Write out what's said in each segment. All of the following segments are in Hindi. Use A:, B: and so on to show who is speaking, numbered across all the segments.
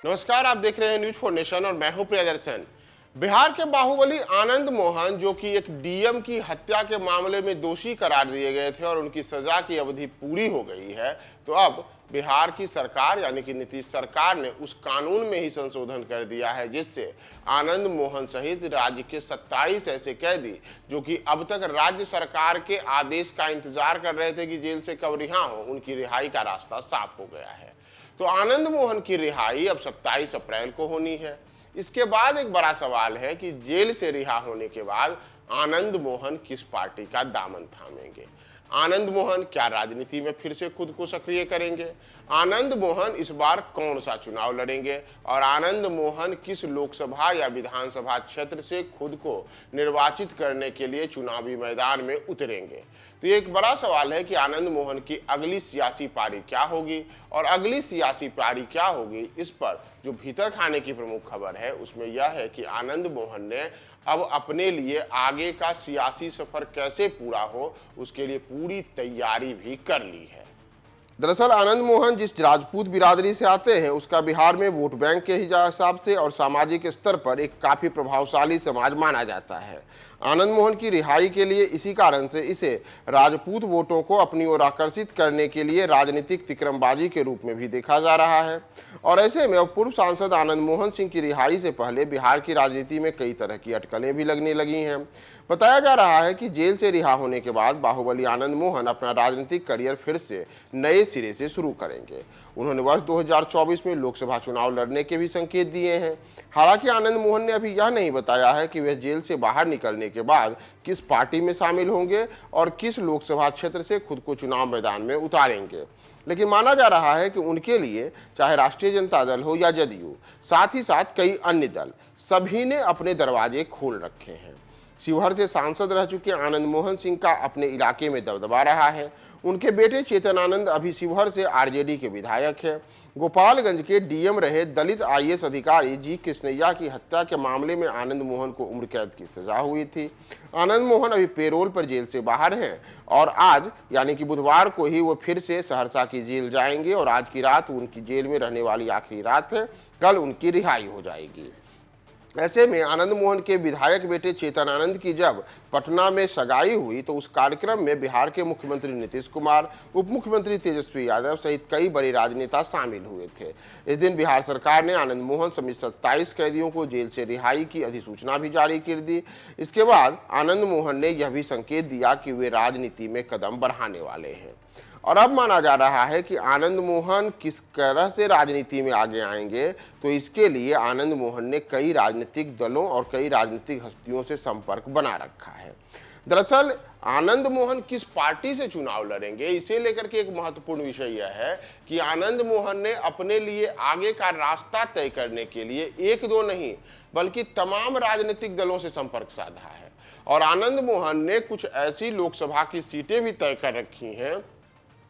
A: नमस्कार, आप देख रहे हैं न्यूज फॉर नेशन और मैं हूं प्रियदर्शन। बिहार के बाहुबली आनंद मोहन, जो कि एक डीएम की हत्या के मामले में दोषी करार दिए गए थे और उनकी सजा की अवधि पूरी हो गई है, तो अब बिहार की सरकार यानी कि नीतीश सरकार ने उस कानून में ही संशोधन कर दिया है जिससे आनंद मोहन सहित राज्य के 27 ऐसे कैदी जो कि अब तक राज्य सरकार के आदेश का इंतजार कर रहे थे कि जेल से कब रिहा हो, उनकी रिहाई का रास्ता साफ हो गया है। तो आनंद मोहन की रिहाई अब 27 अप्रैल को होनी है। इसके बाद एक बड़ा सवाल है कि जेल से रिहा होने के बाद आनंद मोहन किस पार्टी का दामन थामेंगे। आनंद मोहन क्या राजनीति में फिर से खुद को सक्रिय करेंगे? आनंद मोहन इस बार कौन सा चुनाव लड़ेंगे और आनंद मोहन किस लोकसभा या विधानसभा क्षेत्र से खुद को निर्वाचित करने के लिए चुनावी मैदान में उतरेंगे? तो ये एक बड़ा सवाल है कि आनंद मोहन की अगली सियासी पारी क्या होगी और अगली सियासी पारी क्या होगी। इस पर जो भीतर खाने की प्रमुख खबर है उसमें यह है कि आनंद मोहन ने अब अपने लिए आगे का सियासी सफर कैसे पूरा हो उसके लिए पूरी तैयारी भी कर ली है। दरअसल आनंद मोहन जिस राजपूत बिरादरी से आते हैं उसका बिहार में वोट बैंक के हिसाब से और सामाजिक स्तर पर एक काफी प्रभावशाली समाज माना जाता है। आनंद मोहन की रिहाई के लिए इसी कारण से इसे राजपूत वोटों को अपनी ओर आकर्षित करने के लिए राजनीतिक तिकड़मबाजी के रूप में भी देखा जा रहा है। और ऐसे में अब पूर्व सांसद आनंद मोहन सिंह की रिहाई से पहले बिहार की राजनीति में कई तरह की अटकलें भी लगने लगी हैं। बताया जा रहा है कि जेल से रिहा होने के बाद बाहुबली आनंद मोहन अपना राजनीतिक करियर फिर से नए सिरे से शुरू करेंगे। उन्होंने वर्ष 2024 में लोकसभा चुनाव लड़ने के भी संकेत दिए हैं। हालांकि आनंद मोहन ने अभी यह नहीं बताया है कि वे जेल से बाहर निकलने के बाद किस पार्टी में शामिल होंगे और किस लोकसभा क्षेत्र से खुद को चुनाव मैदान में उतारेंगे। लेकिन माना जा रहा है कि उनके लिए चाहे राष्ट्रीय जनता दल हो या जदयू, साथ ही साथ कई अन्य दल, सभी ने अपने दरवाजे खोल रखे हैं। शिवहर से सांसद रह चुके आनंद मोहन सिंह का अपने इलाके में दबदबा रहा है। उनके बेटे चेतन आनंद अभी शिवहर से आरजेडी के विधायक हैं। गोपालगंज के डीएम रहे दलित आईएएस अधिकारी जी कृष्णैया की हत्या के मामले में आनंद मोहन को उम्र कैद की सजा हुई थी। आनंद मोहन अभी पेरोल पर जेल से बाहर हैं और आज यानी कि बुधवार को ही वो फिर से सहरसा की जेल जाएंगे और आज की रात उनकी जेल में रहने वाली आखिरी रात है। कल उनकी रिहाई हो जाएगी। ऐसे में आनंद मोहन के विधायक बेटे चेतन आनंद की जब पटना में सगाई हुई तो उस कार्यक्रम में बिहार के मुख्यमंत्री नीतीश कुमार, उप मुख्यमंत्री तेजस्वी यादव सहित कई बड़े राजनेता शामिल हुए थे। इस दिन बिहार सरकार ने आनंद मोहन समेत 27 कैदियों को जेल से रिहाई की अधिसूचना भी जारी कर दी। इसके बाद आनंद मोहन ने यह भी संकेत दिया कि वे राजनीति में कदम बढ़ाने वाले हैं। और अब माना जा रहा है कि आनंद मोहन किस तरह से राजनीति में आगे आएंगे, तो इसके लिए आनंद मोहन ने कई राजनीतिक दलों और कई राजनीतिक हस्तियों से संपर्क बना रखा है। दरअसल आनंद मोहन किस पार्टी से चुनाव लड़ेंगे, इसे लेकर के एक महत्वपूर्ण विषय यह है कि आनंद मोहन ने अपने लिए आगे का रास्ता तय करने के लिए एक दो नहीं बल्कि तमाम राजनीतिक दलों से संपर्क साधा है। और आनंद मोहन ने कुछ ऐसी लोकसभा की सीटें भी तय कर रखी हैं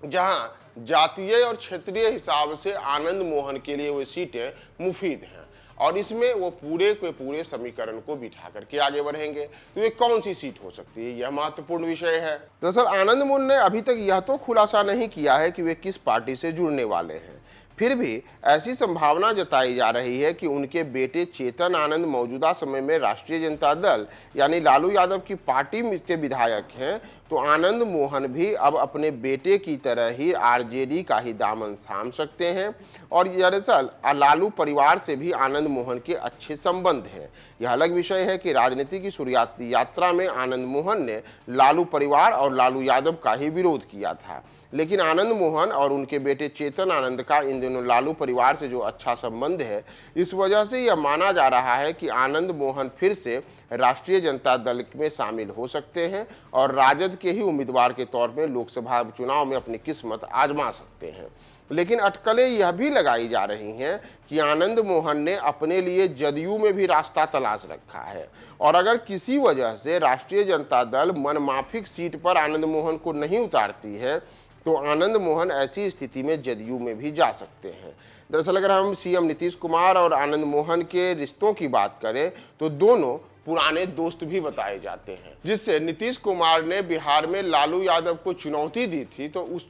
A: जहां जातीय और क्षेत्रीय हिसाब से आनंद मोहन के लिए वो सीटें मुफीद हैं और इसमें वो पूरे के पूरे समीकरण को बिठा करके आगे बढ़ेंगे। तो ये कौन सी सीट हो सकती है, यह महत्वपूर्ण विषय है। दरअसल आनंद मोहन ने अभी तक यह तो खुलासा नहीं किया है कि वे किस पार्टी से जुड़ने वाले हैं। फिर भी ऐसी संभावना जताई जा रही है कि उनके बेटे चेतन आनंद मौजूदा समय में राष्ट्रीय जनता दल यानी लालू यादव की पार्टी के विधायक हैं, तो आनंद मोहन भी अब अपने बेटे की तरह ही आरजेडी का ही दामन थाम सकते हैं। और दरअसल लालू परिवार से भी आनंद मोहन के अच्छे संबंध हैं। यह अलग विषय है कि राजनीति की शुरुआती यात्रा में आनंद मोहन ने लालू परिवार और लालू यादव का ही विरोध किया था, लेकिन आनंद मोहन और उनके बेटे चेतन आनंद का इन दिनों लालू परिवार से जो अच्छा संबंध है, इस वजह से यह माना जा रहा है कि आनंद मोहन फिर से राष्ट्रीय जनता दल में शामिल हो सकते हैं और राजद के ही उम्मीदवार के तौर पर लोकसभा चुनाव में अपनी किस्मत आजमा सकते हैं। लेकिन अटकलें यह भी लगाई जा रही हैं कि आनंद मोहन ने अपने लिए जदयू में भी रास्ता तलाश रखा है और अगर किसी वजह से राष्ट्रीय जनता दल मनमाफिक सीट पर आनंद मोहन को नहीं उतारती है तो आनंद मोहन ऐसी स्थिति में जदयू में भी जा सकते हैं। दरअसल अगर हम सीएम नीतीश कुमार और आनंद मोहन के रिश्तों की बात करें तो दोनों पुराने दोस्त भी बताए जाते हैं। जिससे नीतीश कुमार ने बिहार में लालू यादव को चुनौती दी थी, तो उस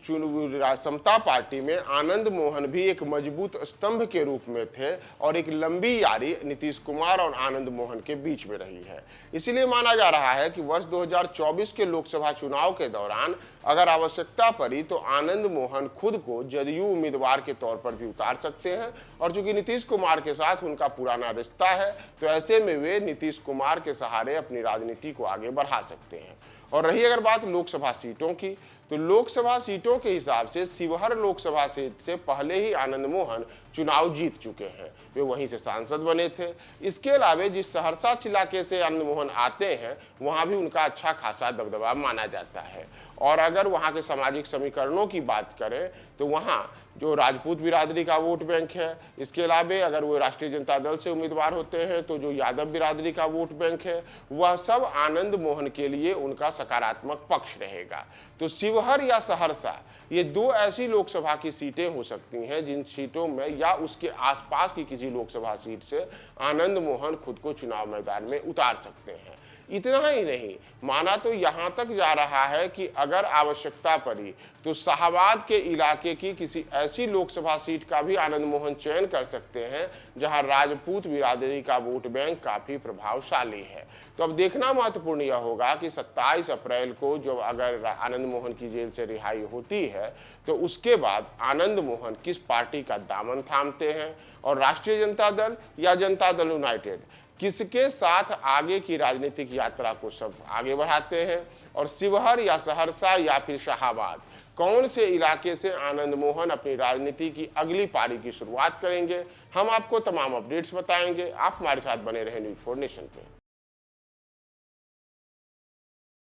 A: समता पार्टी में आनंद मोहन भी एक मजबूत स्तंभ के रूप में थे और एक लंबी यारी नीतीश कुमार और आनंद मोहन के बीच में रही है। इसीलिए माना जा रहा है कि वर्ष 2024 के लोकसभा चुनाव के दौरान अगर आवश्यकता पड़ी तो आनंद मोहन खुद को जदयू उम्मीदवार के तौर पर भी उतार सकते हैं, और चूंकि नीतीश कुमार के साथ उनका पुराना रिश्ता है तो ऐसे में वे नीतीश कुमार के सहारे अपनी राजनीति को आगे बढ़ा सकते हैं। और रही अगर बात लोकसभा सीटों की, तो लोकसभा सीटों के हिसाब से शिवहर लोकसभा सीट से पहले ही आनंद मोहन चुनाव जीत चुके हैं, वे वहीं से सांसद बने थे। इसके अलावा जिस सहरसा इलाके से आनंद मोहन आते हैं वहां भी उनका अच्छा खासा दबदबा माना जाता है। और अगर वहां के सामाजिक समीकरणों की बात करें तो वहां जो राजपूत बिरादरी का वोट बैंक है, इसके अलावा अगर वो राष्ट्रीय जनता दल से उम्मीदवार होते हैं तो जो यादव बिरादरी का वोट बैंक है, वह सब आनंद मोहन के लिए उनका सकारात्मक पक्ष रहेगा। तो शिवहर या सहरसा ये दो ऐसी लोकसभा की सीटें हो सकती हैं जिन सीटों में या उसके आसपास की किसी लोकसभा सीट से आनंद मोहन खुद को चुनाव मैदान में उतार सकते हैं। इतना ही नहीं, माना तो यहां तक जा रहा है कि अगर आवश्यकता पड़ी तो शाहबाद के इलाके की किसी ऐसी लोकसभा सीट का भी आनंद मोहन चयन कर सकते हैं जहां राजपूत बिरादरी का वोट बैंक काफी प्रभावशाली है। तो अब देखना महत्वपूर्ण यह होगा कि 27 अप्रैल को जब अगर आनंद मोहन की जेल से रिहाई होती है तो उसके बाद आनंद मोहन किस पार्टी का दामन थामते हैं और राष्ट्रीय जनता दल या जनता दल यूनाइटेड किसके साथ आगे की राजनीतिक यात्रा को सब आगे बढ़ाते हैं, और शिवहर या सहरसा या फिर शाहबाद कौन से इलाके से आनंद मोहन अपनी राजनीति की अगली पारी की शुरुआत करेंगे, हम आपको तमाम अपडेट्स बताएंगे। आप हमारे साथ बने रहे न्यूज़ 4 नेशन पे।